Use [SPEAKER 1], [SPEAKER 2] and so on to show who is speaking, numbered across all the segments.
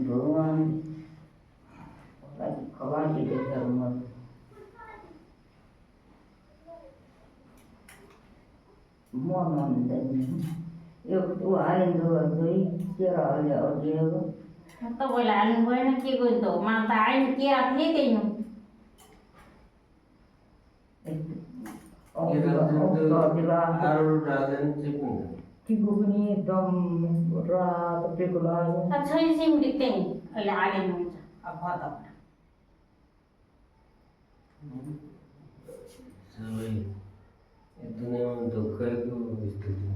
[SPEAKER 1] भगवान खवाली धर्म मन यो हालिन्छ दुई तेह्र अहिले अडिएको
[SPEAKER 2] तपाईँलाई हाल्नु भएन के गर्नु त मलाई त आएन के आएको थिएँ त्यही
[SPEAKER 1] टिको पनि एकदम रातो टेको लाग्यो
[SPEAKER 2] छैन सिमली त्यही अहिले हालिनु हुन्छ अब भतमा
[SPEAKER 3] सबै दुनियाँमा धोकाको स्थिति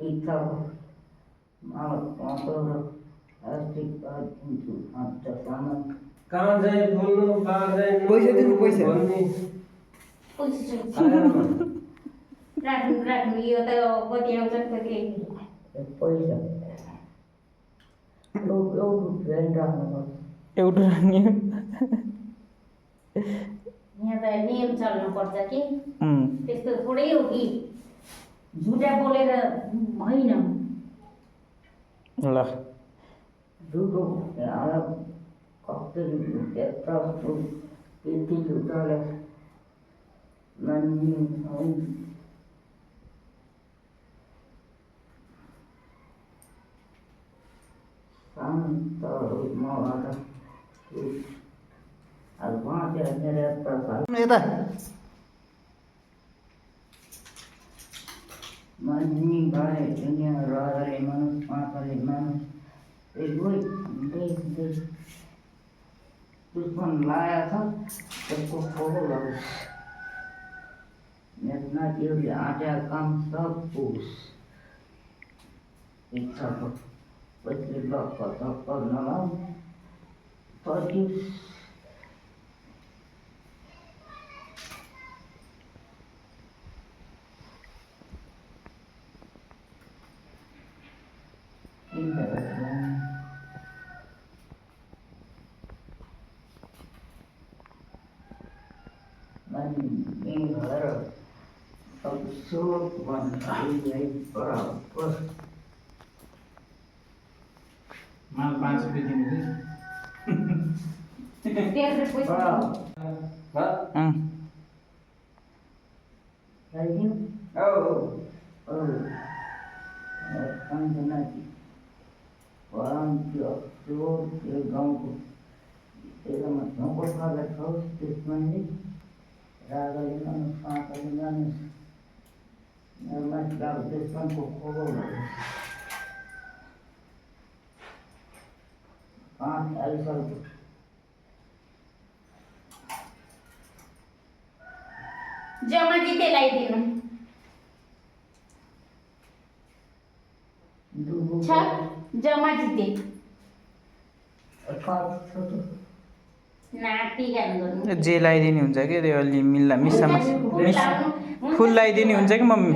[SPEAKER 1] इच्छा
[SPEAKER 3] कहाँ जाए बोल्नु बाहर जाए
[SPEAKER 4] पैसा दिनु पैसा
[SPEAKER 2] राख्नु यो त कति आउँछ कति
[SPEAKER 1] पैसा फ्रेन्ड राख्नुपर्छ
[SPEAKER 4] एउटा राख्ने
[SPEAKER 2] यहाँ त नियम चल्नुपर्छ कि त्यस्तो थोरै हो कि झुटा बोलेर होइन
[SPEAKER 4] ल
[SPEAKER 1] झुटो कति त्यत्रो त्यति झुटाले शान्त मबाट अब बाँचेर मेरो प्रसाद
[SPEAKER 4] यता
[SPEAKER 1] मन्नी गाए दुनिया राजाले मानुस पाँचले मानुस दुई दुश्मन लाया छ त्यसको फोटो लगो मेघनाथीहरूले आँट्या काम सब पुस इच्छाको पछि लक्क नलाउ फर्कियोस् घर अब सोच बराबर
[SPEAKER 4] माल 5 रुपैयाँ दिनु
[SPEAKER 1] गाउँको त्यसमा झोको खाँदा खाओस् त्यसमाले राजाले मानुस पाँचले मानुस माथि अब दुश्मनको खोलो पाँच आइसक्यो
[SPEAKER 2] जम्मा जिते लगाइदिनु छ जम्मा जिते नाटी गर्नु
[SPEAKER 4] जे लगाइदिने हुन्छ कि त्यो अलि मिल्ला मिसामा फुल लगाइदिने हुन्छ कि मम्मी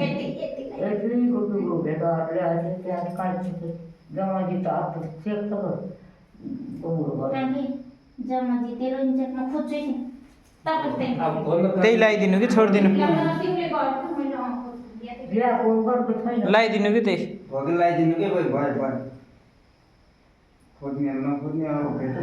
[SPEAKER 1] जम्मा जित चेक
[SPEAKER 2] जम्मा जितेर हुन्छ म खोज्छु नि
[SPEAKER 4] त्यही लगाइदिनु कि छोडिदिनु लगाइदिनु कि त्यही
[SPEAKER 5] भोगे लगाइदिनु कि भयो भयो खोज्ने नखोज्ने अब भेट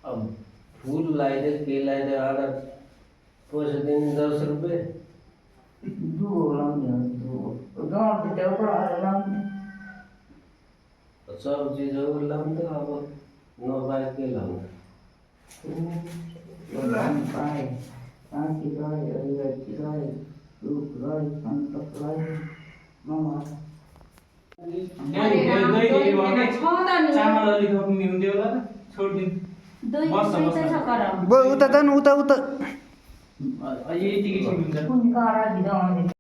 [SPEAKER 3] अब फूल लाइदे के लाइदे आधा पैसा दिन 10 रुपये सब चीज़ों लाऊंगा अब नौबार के लाऊंगा
[SPEAKER 4] चामल अलिक थप्ने हुन्थ्यो होला छोडिदिनु
[SPEAKER 2] दुई
[SPEAKER 4] उता जानु उता
[SPEAKER 1] कुन कारा